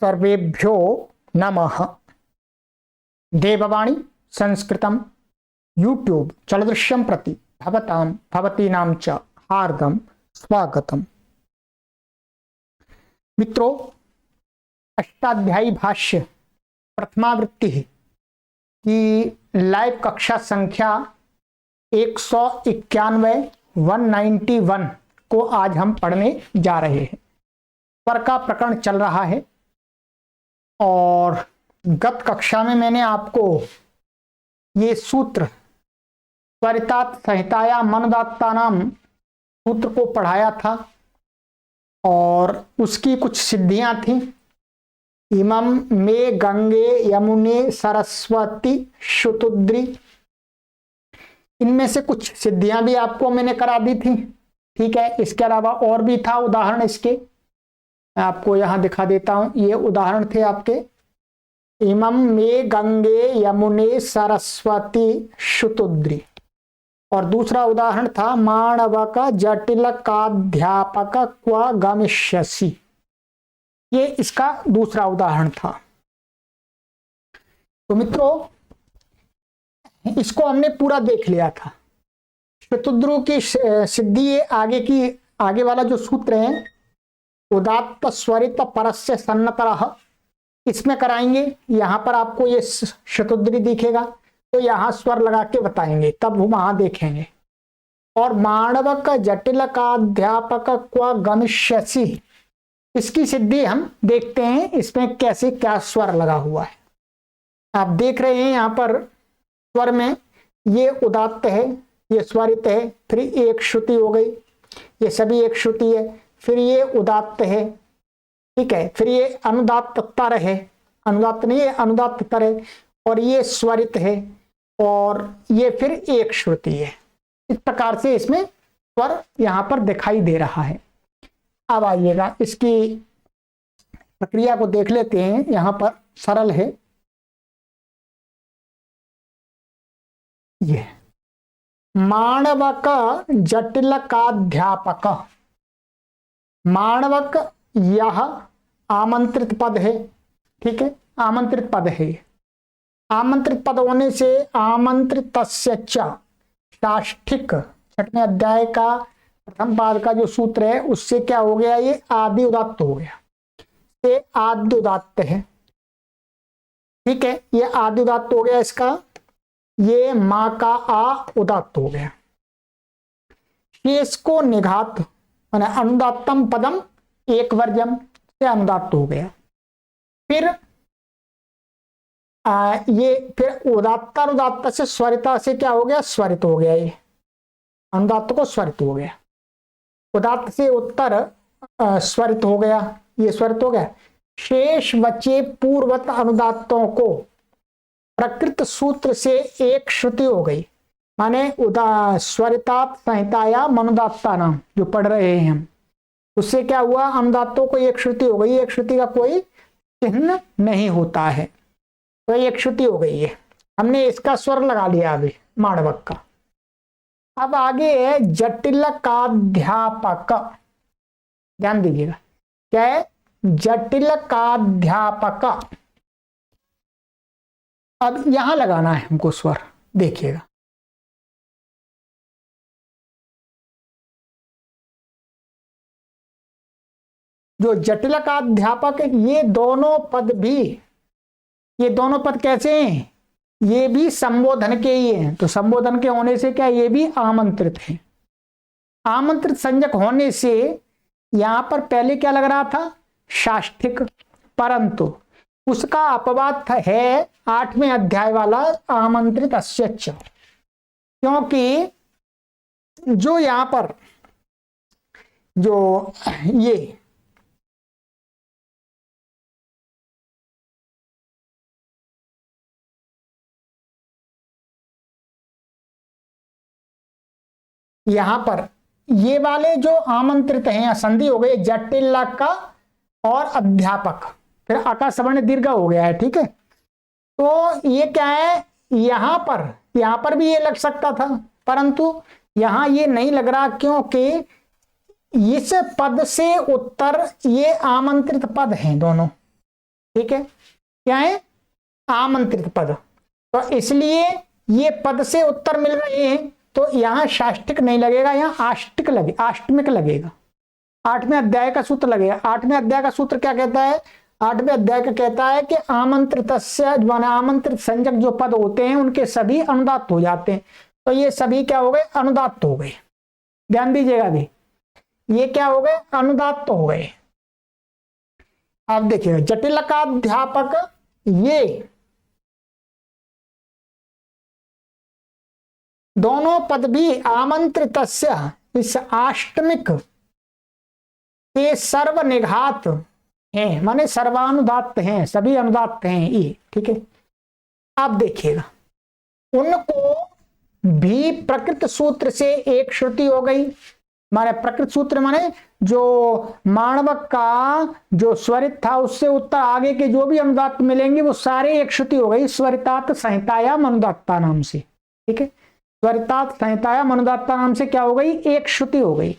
सर्वेभ्यो नमः। देववाणी संस्कृतम यूट्यूब चलदृश्यम प्रति भवतीनां च हार्दं स्वागतम। मित्रों, अष्टाध्यायी भाष्य प्रथमावृत्ति की लाइव कक्षा संख्या 191 को आज हम पढ़ने जा रहे हैं। स्वर का प्रकरण चल रहा है और गत कक्षा में मैंने आपको ये सूत्र स्वरितात संहिताया मनुदात्तानाम सूत्र को पढ़ाया था और उसकी कुछ सिद्धियां थी। इमं मे गंगे यमुने सरस्वती शुतुद्री, इनमें से कुछ सिद्धियां भी आपको मैंने करा दी थी। ठीक है, इसके अलावा और भी था उदाहरण इसके, मैं आपको यहां दिखा देता हूं। ये उदाहरण थे आपके, इमं मे गंगे यमुने सरस्वती शुतुद्री, और दूसरा उदाहरण था माणवक जटिलकाध्यापक क्व गमिष्यसि। ये इसका दूसरा उदाहरण था। तो मित्रों, इसको हमने पूरा देख लिया था। शुतुद्रु की सिद्धि आगे वाला जो सूत्र है, उदात्त स्वरित परस्य सन्नतरः, इसमें कराएंगे। यहां पर आपको ये शतुद्री दिखेगा तो यहां स्वर लगा के बताएंगे, तब हम वहां देखेंगे। और माणवक जटिलकाध्यापक क्व गमिष्यसि, इसकी सिद्धि हम देखते हैं इसमें कैसे क्या स्वर लगा हुआ है। आप देख रहे हैं यहां पर स्वर में ये उदात्त है, ये स्वरित है, फिर एक श्रुति हो गई, ये सभी एक श्रुति है, फिर ये उदात्त है। ठीक है, फिर ये अनुदात्त तर है, अनुदात्त नहीं है, अनुदात्त तर है, और ये स्वरित है, और ये फिर एक श्रुति है। इस प्रकार से इसमें स्वर यहां पर दिखाई दे रहा है। अब आइएगा इसकी प्रक्रिया को देख लेते हैं। यहां पर सरल है ये, माणवक जटिलकाध्यापक। माणवक यह आमंत्रित पद है। ठीक है, आमंत्रित पद है। आमंत्रित पद होने से आमंत्रितस्य च, साष्ठिक 6वें अध्याय का प्रथम पाद का जो सूत्र है उससे क्या हो गया, ये आदि उदात्त हो गया। ये आदि उदात्त है। ठीक है, ये आदि उदात्त हो गया इसका। ये मां का आ उदात्त हो गया। शेष को निघात माने अनुदात्तम पदम एक वर्जम से अनुदात्त हो गया। फिर ये फिर उदात्त अनुदात्त से स्वरिता से क्या हो गया, स्वरित हो गया। ये अनुदात्त को स्वरित हो गया। उदात्त से उत्तर स्वरित हो गया, ये स्वरित हो गया। शेष बचे पूर्वत अनुदात्तों को प्रकृत सूत्र से एक श्रुति हो गई, माने स्वरितात संहिताया मनुदात्ता नाम जो पढ़ रहे हैं हम, उससे क्या हुआ, अनुदात्तों को एक श्रुति हो गई। एक श्रुति का कोई चिन्ह नहीं होता है, तो एक श्रुति हो गई है। हमने इसका स्वर लगा लिया अभी माणवक का। अब आगे है जटिलकाध्यापक। ध्यान दीजिएगा, क्या है, जटिलकाध्यापक। अब यहां लगाना है हमको स्वर, देखिएगा। जो जटिलकाध्यापक, ये दोनों पद कैसे हैं, ये भी संबोधन के ही हैं। तो संबोधन के होने से क्या, ये भी आमंत्रित हैं। आमंत्रित संज्ञक होने से यहां पर पहले क्या लग रहा था, साष्ठिक, परंतु उसका अपवाद है 8वें अध्याय वाला आमंत्रित अस्यच, क्योंकि जो यहां पर जो ये यहां पर ये वाले जो आमंत्रित हैं, संधि हो गई जटिल का और अध्यापक, फिर आका सवर्ण दीर्घ हो गया है। ठीक है, तो ये क्या है, यहां पर भी ये लग सकता था, परंतु यहां ये नहीं लग रहा, क्योंकि इस पद से उत्तर ये आमंत्रित पद हैं दोनों। ठीक है, क्या है, आमंत्रित पद। तो इसलिए ये पद से उत्तर मिल रहे हैं, तो यहां शाष्टिक नहीं लगेगा, यहां आष्टमिक लगेगा। 8वें अध्याय का सूत्र लगेगा। 8वें अध्याय का सूत्र क्या कहता है? 8वें अध्याय का कहता है कि आमंत्रित आमंत्रित संज्ञक जो पद होते हैं उनके सभी अनुदात्त हो जाते हैं। तो ये सभी क्या हो गए? अनुदात्त हो गए। ध्यान दीजिएगा अभी, ये क्या हो गए? अनुदात्त हो गए। अब देखिए, जटिलकाध्यापक, ये दोनों पद भी आमंत्रित इस आष्टमिक के सर्वनिघात हैं, माने सर्वानुदात्त हैं, सभी अनुदात्त हैं ये। ठीक है, अब देखिएगा, उनको भी प्रकृत सूत्र से एक श्रुति हो गई। माने प्रकृत सूत्र माने जो माणवक का जो स्वरित था उससे उत्तर आगे के जो भी अनुदात्त मिलेंगे वो सारे एक श्रुति हो गई, स्वरितात संहितायाम अनुदात्ता नाम से। ठीक है, स्वरितात संहितायाम अनुदात्ता नाम से क्या हो गई? एक श्रुति हो गई।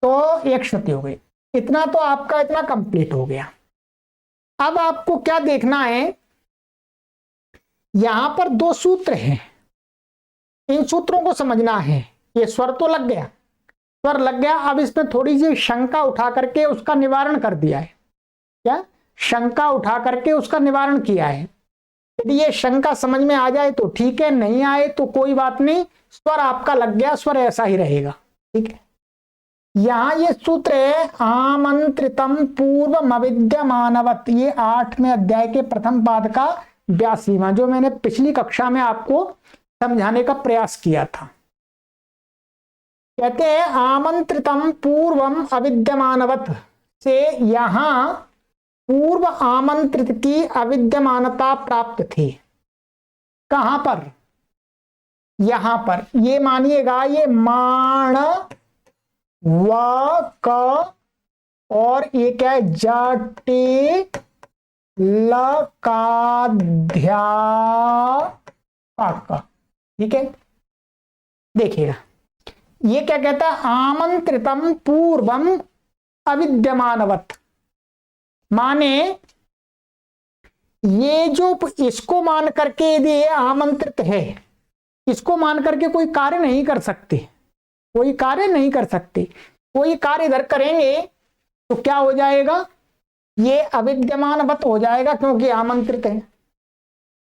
तो एक श्रुति हो गई। इतना तो आपका इतना कंप्लीट हो गया। अब आपको क्या देखना है, यहां पर 2 सूत्र हैं, इन सूत्रों को समझना है। ये स्वर तो लग गया, स्वर लग गया। अब इसमें थोड़ी सी शंका उठा करके उसका निवारण कर दिया है। क्या? शंका उठा करके उसका निवारण किया है। यदि ये शंका समझ में आ जाए तो ठीक है, नहीं आए तो कोई बात नहीं, स्वर आपका लग गया, स्वर ऐसा ही रहेगा। ठीक है, यहां ये सूत्र है आमंत्रितम पूर्व अविद्यमानवत, ये 8वें अध्याय के प्रथम पाद का 82वां, जो मैंने पिछली कक्षा में आपको समझाने का प्रयास किया था। कहते हैं आमंत्रितम पूर्वम अविद्यमानवत से यहां पूर्व आमंत्रित की अविद्यमानता प्राप्त थी। कहां पर? यहां पर। ये मानिएगा, ये माण व क और ये क्या है? जटिलकाध्यापक। ठीक है, देखिएगा ये क्या कहता है? आमंत्रितम पूर्वम अविद्यमानवत, माने ये जो इसको मान करके यदि आमंत्रित है, इसको मान करके कोई कार्य नहीं कर सकते, कोई कार्य नहीं कर सकते। कोई कार्य इधर करेंगे तो क्या हो जाएगा? ये अविद्यमानवत हो जाएगा, क्योंकि आमंत्रित है।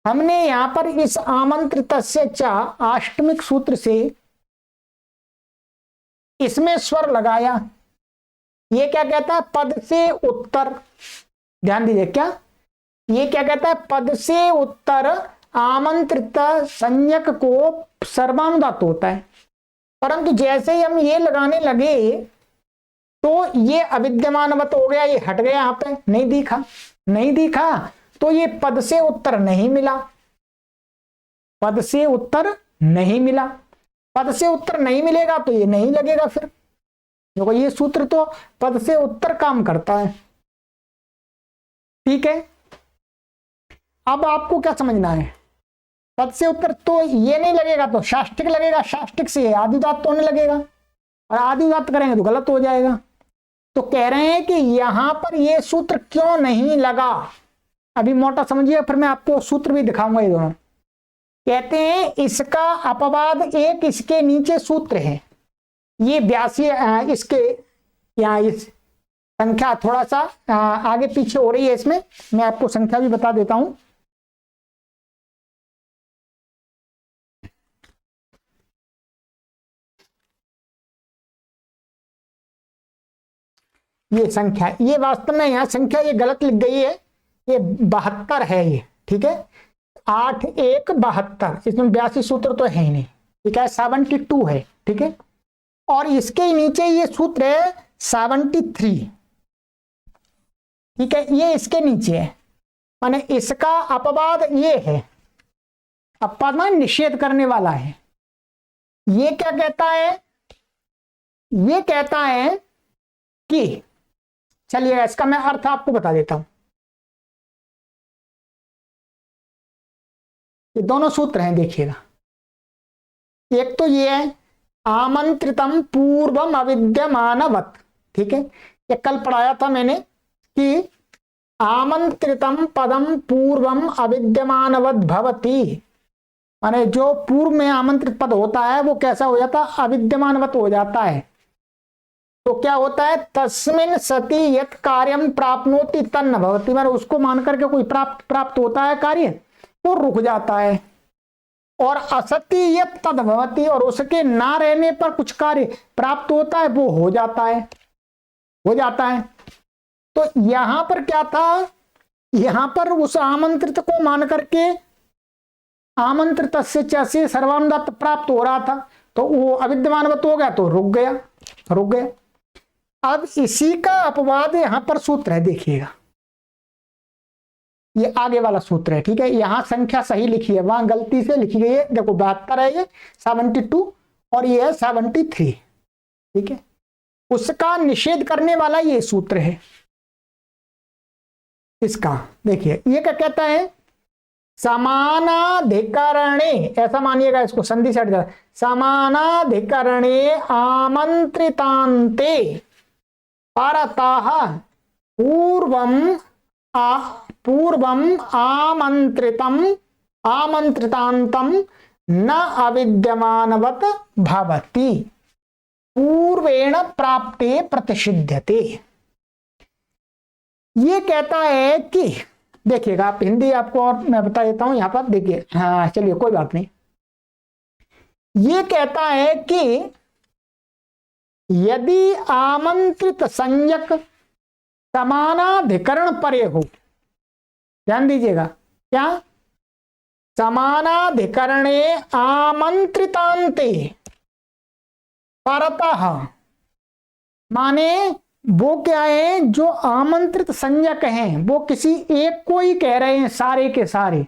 हमने यहां पर इस आमंत्रित आष्टमिक सूत्र से इसमें स्वर लगाया। ये क्या कहता है? पद से उत्तर। ध्यान दीजिए, क्या ये क्या कहता है? पद से उत्तर आमंत्रित संज्ञक को सर्वानुदात्त होता है, परंतु जैसे ही हम ये लगाने लगे तो ये अविद्यमानवत हो गया, ये हट गया, यहां पे नहीं दिखा, नहीं दिखा, तो ये पद से उत्तर नहीं मिला, पद से उत्तर नहीं मिला। पद से उत्तर नहीं मिलेगा तो ये नहीं लगेगा फिर, क्योंकि ये सूत्र तो पद से उत्तर काम करता है। ठीक है, अब आपको क्या समझना है? पद से उत्तर तो ये नहीं लगेगा तो शाष्टिक लगेगा, शाष्टिक से आदिउदात्त होने लगेगा, और आदिउदात्त करेंगे तो गलत हो जाएगा। तो कह रहे हैं कि यहां पर ये सूत्र क्यों नहीं लगा, अभी मोटा समझिए, फिर मैं आपको सूत्र भी दिखाऊंगा। ये दोनों कहते हैं इसका अपवाद एक इसके नीचे सूत्र है, ये 82 इसके यहाँ इस संख्या थोड़ा सा आगे पीछे हो रही है, इसमें मैं आपको संख्या भी बता देता हूं। ये संख्या, ये वास्तव में यहाँ संख्या ये गलत लिख गई है, ये 72 है ये। ठीक है, 8 1 72, इसमें 82 सूत्र तो है ही नहीं। ठीक है, 72 है। ठीक है, और इसके नीचे ये सूत्र है 73। ठीक है, ये इसके नीचे है, माने इसका अपवाद ये है, अपवाद माने निषेध करने वाला है। ये क्या कहता है? ये कहता है कि, चलिए इसका मैं अर्थ आपको बता देता हूं। ये दोनों सूत्र हैं, देखिएगा। एक तो ये है आमंत्रितम पूर्वम अविद्यमानवत। ठीक है, ये कल पढ़ाया था मैंने कि आमंत्रितम पदम पूर्वम अविद्यमानवद भवति, माने जो पूर्व में आमंत्रित पद होता है वो कैसा हो जाता है, अविद्यमानवत हो जाता है। तो क्या होता है, तस्मिन सति यत् कार्यम प्राप्नोति तन्न भवति, माने उसको मान करके कोई प्राप्त होता है कार्य वो रुक जाता है। और असति यत् तद भवति, और उसके ना रहने पर कुछ कार्य प्राप्त होता है वो हो जाता है, हो जाता है। तो यहां पर क्या था, यहां पर उस आमंत्रित को मान करके आमंत्रित से सर्वानुदात प्राप्त हो रहा था, तो वो अविद्यमानवत हो गया तो रुक गया, रुक गया। अब इसी का अपवाद यहां पर सूत्र है, देखिएगा ये आगे वाला सूत्र है, ठीक है। यहां संख्या सही लिखी है, वहां गलती से लिखी गई है, देखो 72 है, ये 72 और ये है 73, ठीक है। उसका निषेध करने वाला ये सूत्र है इसका। देखिए ये क्या कहता है, समानाधिकरणे, ऐसा मानिएगा इसको, संधि से हट जाए, समानाधिकरणे आमंत्रितांते परतः पूर्वम आमंत्रितांतम न अविद्यमानवत भवति, पूर्वेण प्राप्ते प्रतिषिध्यते। ये कहता है कि, देखिएगा आप हिंदी आपको और मैं बता देता हूं यहां पर, देखिए हाँ चलिए कोई बात नहीं। ये कहता है कि यदि आमंत्रित संज्ञक समानाधिकरण परे हो, ध्यान दीजिएगा, क्या, समानाधिकरणे आमंत्रितांते परतः, माने वो क्या है, जो आमंत्रित संज्ञक हैं वो किसी एक को ही कह रहे हैं सारे के सारे,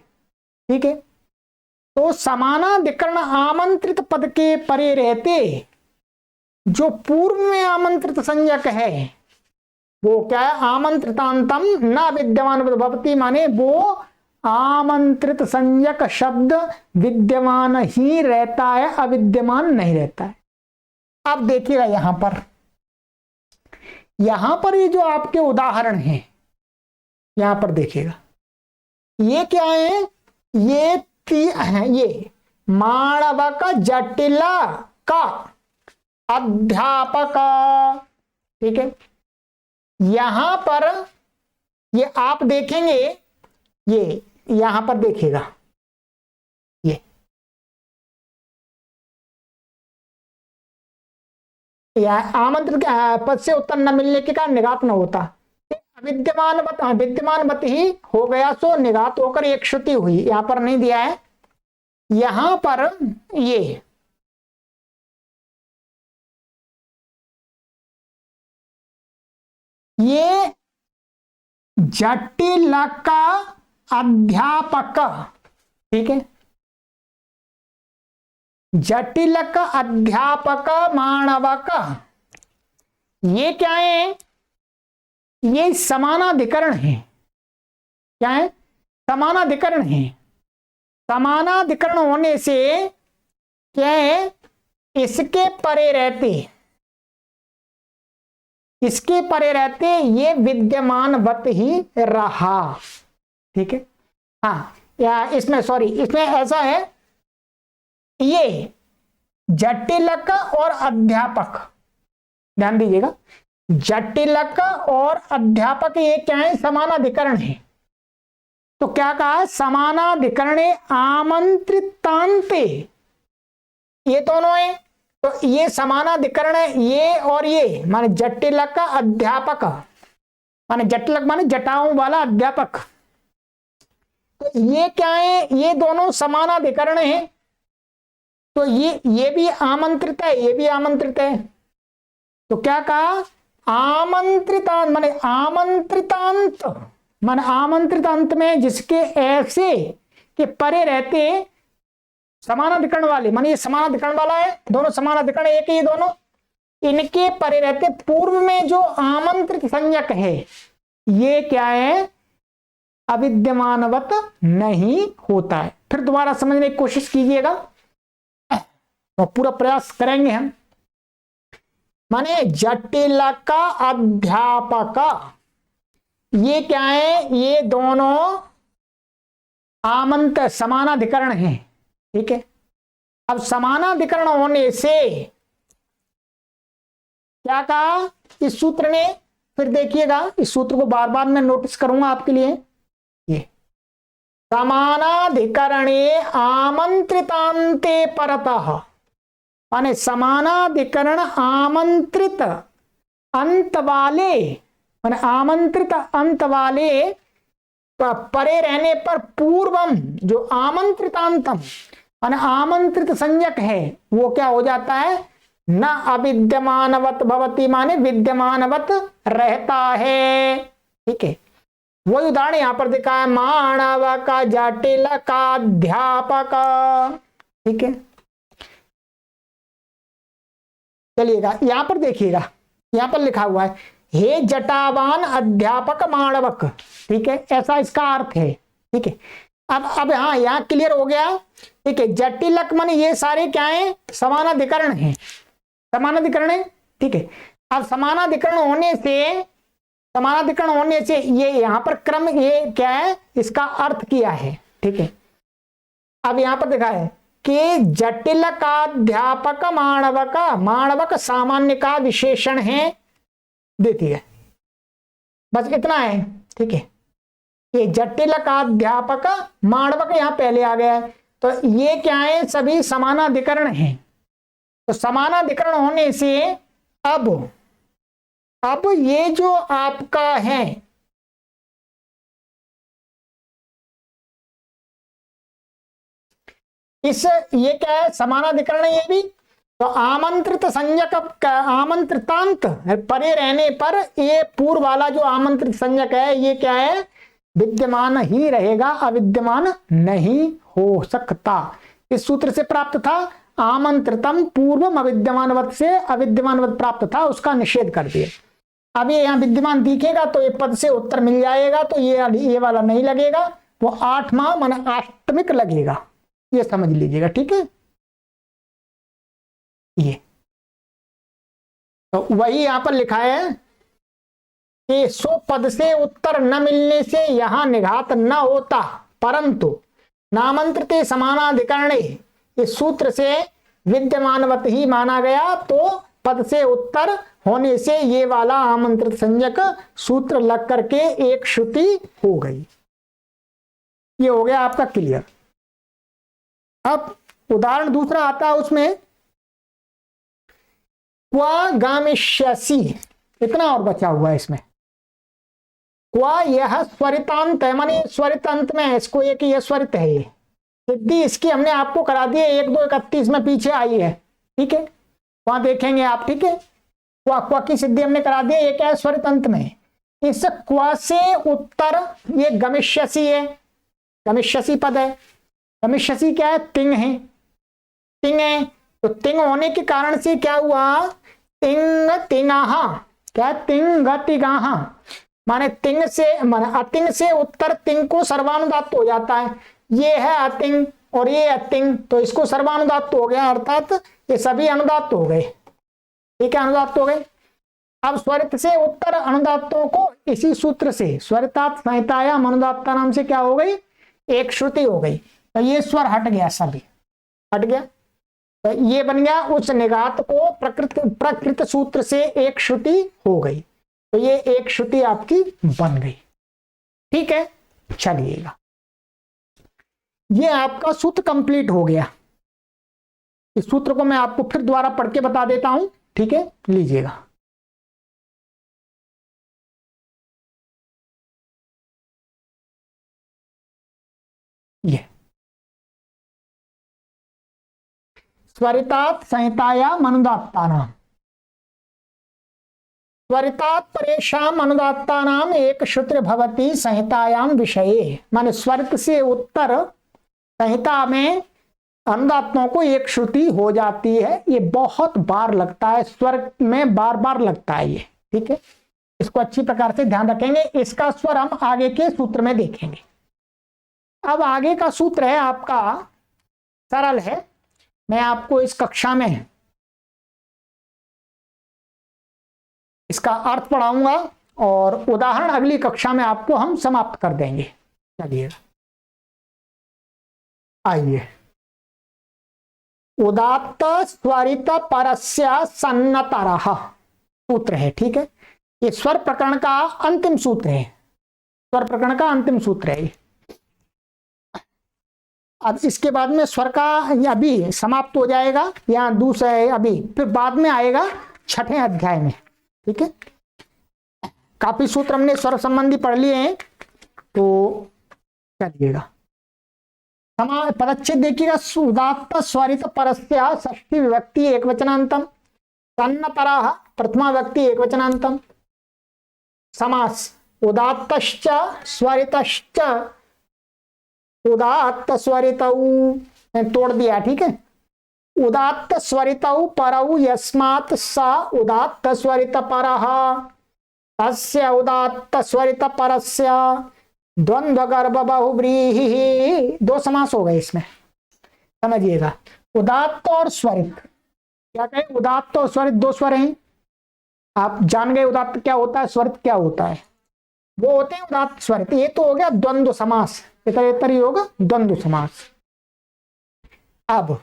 ठीक है। तो समानाधिकरण आमंत्रित पद के परे रहते जो पूर्व में आमंत्रित संज्ञक है वो क्या है, आमंत्रितांतम न विद्यमान भवति, माने वो आमंत्रित संज्ञक शब्द विद्यमान ही रहता है, अविद्यमान नहीं रहता है। अब देखिएगा यहां पर ये जो आपके उदाहरण हैं, यहां पर देखिएगा ये क्या है, ये माणवक जटिला का अध्यापक, ठीक है। यहां पर ये आप देखेंगे, ये यहां पर देखिएगा, ये आमंत्रित पद से उत्तर न मिलने के कारण निघात न होता, विद्यमानवत ही हो गया, सो निघात होकर एक श्रुति हुई। यहां पर नहीं दिया है, यहां पर ये जटिल का अध्यापक, ठीक है, जटिल का अध्यापक माणवक, ये क्या है, ये समानाधिकरण है, क्या है, समानाधिकरण है। समानाधिकरण होने से क्या है, इसके परे रहते ये विद्यमानवत ही रहा, ठीक है। हाँ, या इसमें सॉरी, इसमें ऐसा है, ये जटिलक और अध्यापक, ध्यान दीजिएगा, जटिलक और अध्यापक ये क्या है, समानाधिकरण है। तो क्या कहा, समानाधिकरणे आमंत्रितांते, ये दोनों है, तो ये समानाधिकरण है, ये और ये, माने जटिलक अध्यापक, माने जटिलक माने जटाओं वाला अध्यापक, तो ये क्या है, ये दोनों समानाधिकरण है। तो ये भी आमंत्रित है, ये भी आमंत्रित है। तो क्या कहा, आमंत्रितांत माने आमंत्रितांत, माने आमंत्रितांत में जिसके ऐसे के परे रहते समानाधिकरण वाले, माने ये समानाधिकरण वाला है, दोनों समानाधिकरण एक ही, दोनों इनके परे रहते पूर्व में जो आमंत्रित संज्ञक है ये क्या है, अविद्यमानवत नहीं होता है। फिर दोबारा समझने की कोशिश कीजिएगा, तो पूरा प्रयास करेंगे हम। माने जटिल का अध्यापक, ये क्या है, ये दोनों आमंत्र समानाधिकरण हैं, ठीक है। अब समानाधिकरण होने से क्या कहा इस सूत्र ने, फिर देखिएगा इस सूत्र को बार बार मैं नोटिस करूंगा आपके लिए। ये समानाधिकरणे आमंत्रितांते परतः, माने समानाधिकरण आमंत्रित अंत वाले, माने आमंत्रित अंत वाले परे रहने पर पूर्वम, जो आमंत्रितांतम माने आमंत्रित संज्ञक है वो क्या हो जाता है, न अविद्यमानवत भवति, माने विद्यमानवत रहता है, ठीक है। वही उदाहरण यहां पर दिखा है, मानव का जटिल का अध्यापक, ठीक है। चलिएगा यहां पर देखिएगा, यहां पर लिखा हुआ है हे जटावान अध्यापक माणवक, ठीक है, ऐसा इसका अर्थ है, ठीक है। अब हाँ यहाँ क्लियर हो गया, ठीक है। जटिलक मन ये सारे क्या है, समानाधिकरण है, समानाधिकरण है, ठीक है। अब समानाधिकरण होने से ये यहाँ पर क्रम ये क्या है, इसका अर्थ किया है, ठीक है। अब यहाँ पर देखा है कि जटिल का अध्यापक माणवक, माणवक सामान्य का विशेषण है, देखिए बस इतना है, ठीक है। ये जटिल का अध्यापक माणवक यहां पहले आ गया है, तो ये क्या है, सभी समानाधिकरण हैं। तो समानाधिकरण होने से अब ये जो आपका है ये क्या है, समानाधिकरण है ये भी। तो आमंत्रित संज्ञक, आमंत्रितांत परे रहने पर ये पूर्व वाला जो आमंत्रित संज्ञक है ये क्या है, विद्यमान ही रहेगा, अविद्यमान नहीं हो सकता। इस सूत्र से प्राप्त था आमंत्रितम पूर्वम अविद्यमानवत, से अविद्यमानवत प्राप्त था, उसका निषेध कर दिया। अब ये यहाँ विद्यमान दिखेगा तो ये पद से उत्तर मिल जाएगा, तो ये वाला नहीं लगेगा, वो आठवां माने अष्टमिक लगेगा, ये समझ लीजिएगा, ठीक है। ये तो वही यहां पर लिखा है कि सो पद से उत्तर न मिलने से यहां निघात न होता, परंतु नामंत्रित समानाधिकरणे इस सूत्र से विद्यमानवत ही माना गया, तो पद से उत्तर होने से ये वाला आमंत्रित संज्ञक सूत्र लग करके एक श्रुति हो गई। ये हो गया आपका क्लियर। अब उदाहरण दूसरा आता है, उसमें क्वा गामिष्यसि, इतना और बचा हुआ है इसमें। क्वा यह स्वरितांत है, माने स्वरित अंत में है, इसको एक ये स्वरित है, ये सिद्धि इसकी हमने आपको करा दी है 1-2-31 में पीछे आई है, ठीक है, वहां देखेंगे आप, ठीक है। क्वा की सिद्धि हमने करा दी है, ये क्या है, स्वरित अंत में। इस क्वा से उत्तर ये गमिष्यसि है, गमिष्यसि पद है। गमिष्यसि क्या है, तिंग है, तिंग है। तो तिंग होने के कारण से क्या हुआ, तिंग तिंगाहा, क्या तिंग तिगाहा, माने तिंग से माने अतिंग से उत्तर तिंग को सर्वानुदात्त हो जाता है। ये है अतिंग और ये अतिंग, तो इसको सर्वानुदात्त हो गया, अर्थात ये सभी अनुदात्त हो गए, ठीक है, अनुदात्त हो गए। अब स्वरित से उत्तर अनुदात्तों को इसी सूत्र से स्वरितात संहितायाम अनुदात्ता नाम से क्या हो गई, एक श्रुति हो गई। तो ये स्वर हट गया, सभी हट गया, तो ये बन गया उस निघात को प्रकृत सूत्र से एक श्रुति हो गई, तो ये एक श्रुति आपकी बन गई, ठीक है। चलिएगा ये आपका सूत्र कंप्लीट हो गया। इस सूत्र को मैं आपको फिर दोबारा पढ़ के बता देता हूं, ठीक है, लीजिएगा। ये स्वरितात संहितायाम अनुदात्तानाम, स्वरितात परेषाम अनुदात्तानाम एक सूत्र भवति संहितायाम विषये, माने स्वरित से उत्तर संहिता में अनुदात्तों को एक श्रुति हो जाती है। ये बहुत बार लगता है, स्वर में बार बार लगता है ये, ठीक है, इसको अच्छी प्रकार से ध्यान रखेंगे। इसका स्वर हम आगे के सूत्र में देखेंगे। अब आगे का सूत्र है आपका सरल है, मैं आपको इस कक्षा में इसका अर्थ पढ़ाऊंगा और उदाहरण अगली कक्षा में आपको हम समाप्त कर देंगे। चलिए आइए, उदात्त स्वरित परस्य सन्नतरः सूत्र है, ठीक है। ये स्वर प्रकरण का अंतिम सूत्र है, स्वर प्रकरण का अंतिम सूत्र है। अब इसके बाद में स्वर का अभी समाप्त हो जाएगा, यहाँ दूसरा है अभी, फिर बाद में आएगा छठे अध्याय में, ठीक है। काफी सूत्र हमने स्वर संबंधी पढ़ लिए हैं, तो चलिएगा पदच्छेद देखिएगा। उदात्त स्वरित परस्य षष्ठी विभक्ति एकवचनांतम, सन्नतरः प्रथमा व्यक्ति एकवचनांतम। समास उदात्तश्च स्वरितश्च, उदात्त स्वरितौ तोड़ दिया, ठीक है। उदात्त स्वरितौ परौ यस्मात् स उदात्त स्वरित परः, तस्य उदात्त स्वरित परस्य द्वंद्व गर्भ बहुव्रीहि। दो समास हो गए इसमें, समझिएगा। उदात्त और स्वरित, क्या कहें, उदात्त और स्वरित दो स्वर हैं। आप जान गए उदात्त क्या होता है, स्वरित क्या होता है। वो होते हैं उदात्त स्वरित। ये तो हो गया द्वंद्व समास, इतर ही होगा द्वंद्व समास। अब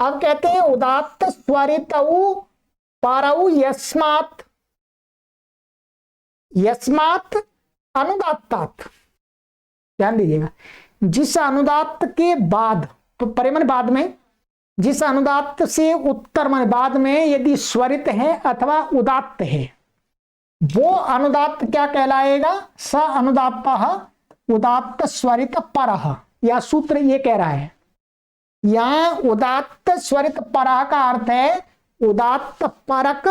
कहते हैं उदात्त स्वरितौ परौ यस्मात्, यस्मात् अनुदात्तात्, ध्यान दीजिएगा। जिस अनुदात्त के बाद, तो परिमन बाद में, जिस अनुदात्त से उत्तर मन बाद में यदि स्वरित है अथवा उदात्त है, वो अनुदात्त क्या कहलाएगा, स अनुदात्तः उदात्त स्वरित परः। यह सूत्र ये कह रहा है, यहां उदात्त स्वरित परः का अर्थ है उदात्त परक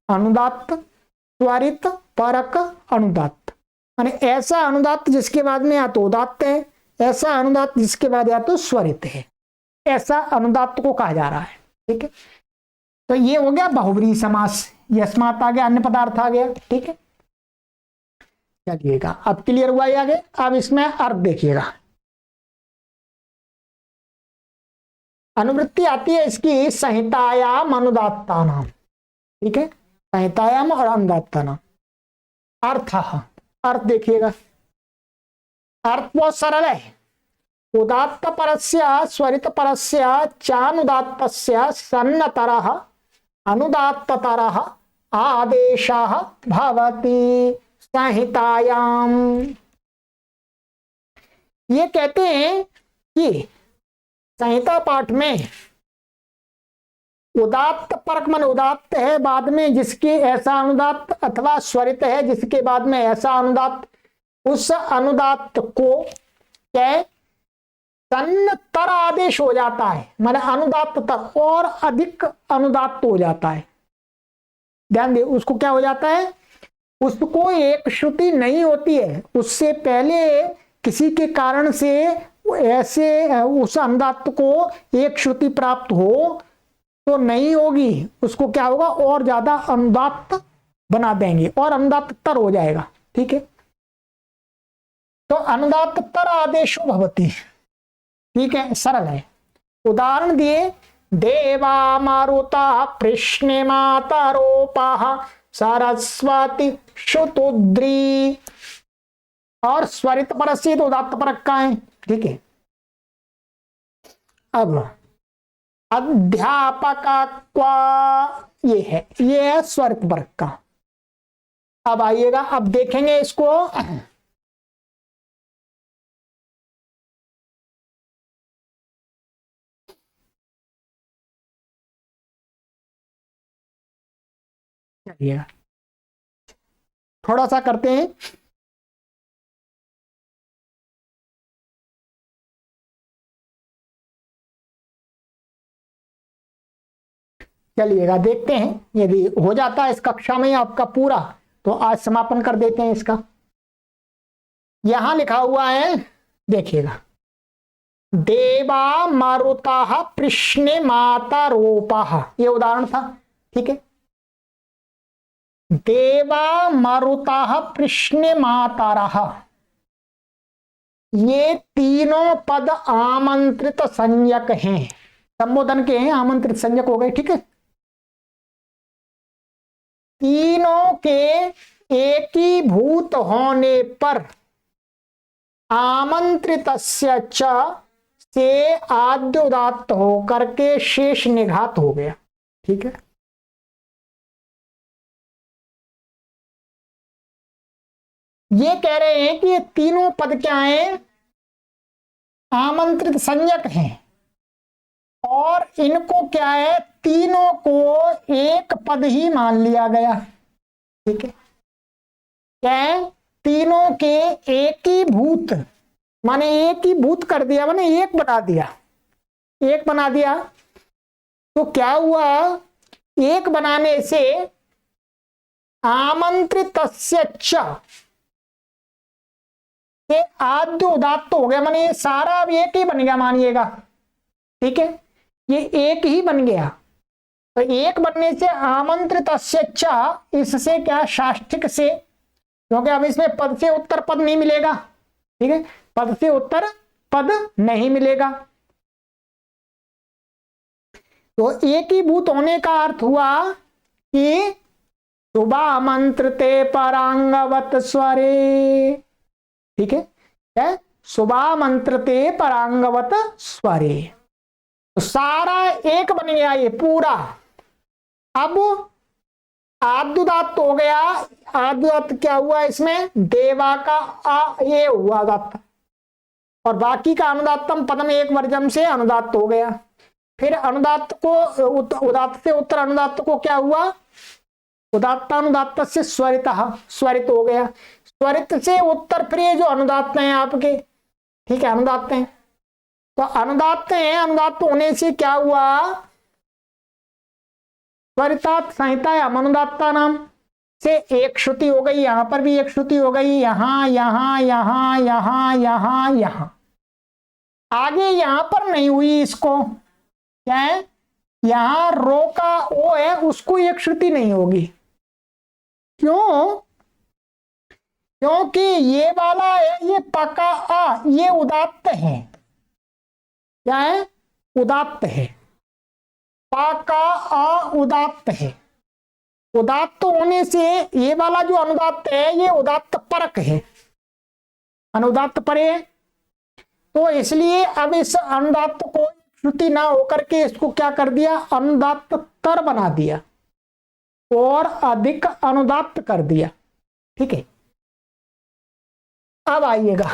अनुदात्त, स्वरित परक अनुदात्त। माने ऐसा अनुदात्त जिसके बाद में या तो उदात्त है, ऐसा अनुदात्त जिसके बाद या तो स्वरित है, ऐसा अनुदात्त को कहा जा रहा है, ठीक है। तो ये हो गया बहुव्रीहि समास। यस्मात् आ गया, अन्य पदार्थ आ गया, ठीक है। चलिएगा अब क्लियर हुआ आगे। अब इसमें अर्थ देखिएगा, अनुवृत्ति आती है इसकी संहितायाम अनुदात्ता नाम, ठीक है। संहितायाम और अनुदात्ता नाम। अर्थ, अर्थ देखिएगा, अर्थ बहुत सरल है। उदात्त परस्य स्वरित परस्य चानुदात्तस्य सन्नतरः अनुदात्ततरः आदेशः भवति संहितायाम। ये कहते हैं कि संहिता पाठ में उदात्त परक मन उदात्त है, बाद में जिसके ऐसा अनुदात्त अथवा स्वरित है जिसके बाद में ऐसा अनुदात्त, उस अनुदात्त को क्या तन्नतर आदेश हो जाता है, माने अनुदात्त तर और अधिक अनुदात्त हो जाता है। ध्यान दे, उसको क्या हो जाता है, उसको एक श्रुति नहीं होती है, उससे पहले किसी के कारण से ऐसे उस अनुदात्त को एक श्रुति प्राप्त हो तो नहीं होगी, उसको क्या होगा और ज्यादा अनुदात्त बना देंगे और अनुदात्त तर हो जाएगा, ठीक है। तो अनुदात्त तर आदेशो भवति, ठीक है, सरल है। उदाहरण दिए, देवा मारुता कृष्णे मातरोपा सरस्वती शुतुद्री। और स्वरित परस्य तो उदात्त परक का है, ठीक है। अब अध्यापका ये है स्वरित परक का। अब आइएगा, अब देखेंगे इसको। चलिए थोड़ा सा करते हैं। चलिएगा देखते हैं, यदि हो जाता है इस कक्षा में आपका पूरा तो आज समापन कर देते हैं इसका। यहां लिखा हुआ है, देखिएगा, देवा मारुता कृष्णे मातरोपा, ये उदाहरण था, ठीक है। देवा मारुता कृष्णे मातरः, ये तीनों पद आमंत्रित संज्ञक हैं, संबोधन के हैं, आमंत्रित संज्ञक हो गए, ठीक है। तीनों के एकीभूत होने पर आमंत्रितस्य च से आद्य उदात्त होकर के शेष निघात हो गया। ठीक है, ये कह रहे हैं कि ये तीनों पद क्या हैं, आमंत्रित संज्ञक हैं और इनको क्या है, तीनों को एक पद ही मान लिया गया। ठीक है, क्या है, तीनों के एकीभूत माने एक ही भूत कर दिया, माने एक बना दिया, एक बना दिया। तो क्या हुआ, एक बनाने से आमंत्रितस्य च ये आद्य उदात्त हो गया, माने ये सारा अब एक ही बन गया मानिएगा। ठीक है, ये एक ही बन गया। तो एक बनने से आमंत्रितस्य च, इससे क्या साष्टिक से, क्योंकि अब इसमें पद से उत्तर पद नहीं मिलेगा। ठीक है, पद से उत्तर पद नहीं मिलेगा। तो एक ही भूत होने का अर्थ हुआ कि शुभा मंत्रते परांगवत स्वरे। ठीक है, शुभा मंत्रते परांगवत स्वरे, तो सारा एक बन गया ये पूरा। अब आद्युदात्त हो गया। आद्युदात्त क्या हुआ, इसमें देवा का ये हुआ दात्त, और बाकी का अनुदात्तम पदम एक वर्जम से अनुदात्त हो गया। फिर अनुदात्त को उदात्त से उत्तर अनुदात्त को क्या हुआ, उदात्तानुदात्त से स्वरित, स्वरित हो गया। स्वरित से उत्तर फिर ये जो अनुदात्त हैं आपके, ठीक है, अनुदात्त हैं, तो अनुदात्त हैं, अनुदात्त होने से क्या हुआ, स्वरितात संहिता या अनुदात्ता नाम से एक श्रुति हो गई, यहां पर भी एक श्रुति हो गई, यहां यहां यहां यहां यहां यहां, आगे यहां पर नहीं हुई। इसको क्या है, यहां रो का ओ है, उसको एक श्रुति नहीं होगी। क्यों, क्योंकि ये वाला है, ये पका आ, ये उदात्त है। क्या है, उदात्त है, पाका आ उदात्त है। उदात्त होने से ये वाला जो अनुदात्त है ये उदात्त परक है, अनुदात्त परे है। तो इसलिए अब इस अनुदात्त को श्रुति ना होकर के इसको क्या कर दिया, अनुदात्त तर बना दिया और अधिक अनुदात्त कर दिया। ठीक है, अब आइएगा,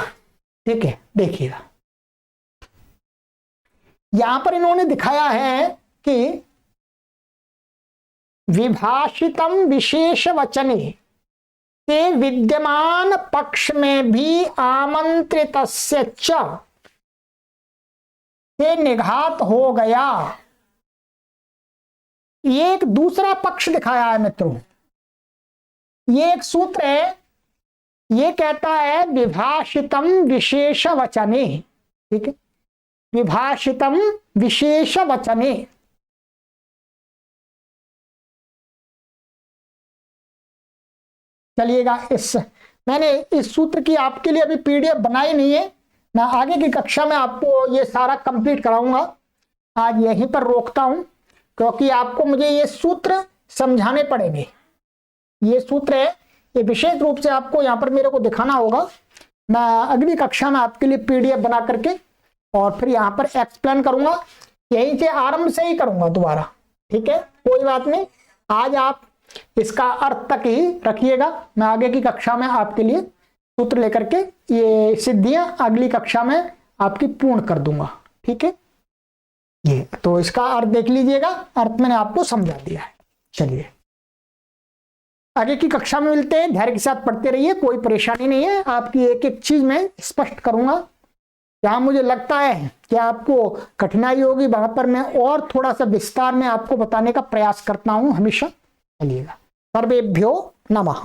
ठीक है, देखिएगा यहां पर इन्होंने दिखाया है कि विभाषितम विशेष वचने से विद्यमान पक्ष में भी आमंत्रितस्य च से निघात हो गया। ये एक दूसरा पक्ष दिखाया है मित्रों, ये एक सूत्र है, ये कहता है विभाषितम विशेष वचने। ठीक है, विभाषितम विशेष वचने, चलिएगा, मैंने इस सूत्र की आपके लिए अभी पीडीएफ बनाई नहीं है, मैं आगे की कक्षा में आपको ये सारा कंप्लीट कराऊंगा। आज यहीं पर रोकता हूं, क्योंकि आपको मुझे ये सूत्र समझाने पड़ेंगे। ये सूत्र है, ये विशेष रूप से आपको यहाँ पर मेरे को दिखाना होगा। मैं अगली कक्षा में आपके लिए पीडीएफ बना करके और फिर यहाँ पर एक्सप्लेन करूंगा, यहीं से आरंभ से ही करूंगा दोबारा। ठीक है, कोई बात नहीं, आज आप इसका अर्थ तक ही रखिएगा, मैं आगे की कक्षा में आपके लिए सूत्र लेकर के ये सिद्धियां अगली कक्षा में आपकी पूर्ण कर दूंगा। ठीक है, ये तो इसका अर्थ देख लीजिएगा, अर्थ मैंने आपको समझा दिया है। चलिए आगे की कक्षा में मिलते हैं, धैर्य के साथ पढ़ते रहिए, कोई परेशानी नहीं है, आपकी एक एक चीज मैं स्पष्ट करूंगा। जहां मुझे लगता है कि आपको कठिनाई होगी वहां पर मैं और थोड़ा सा विस्तार में आपको बताने का प्रयास करता हूं हमेशा। चलिएगा, सर्वेभ्यो नमः।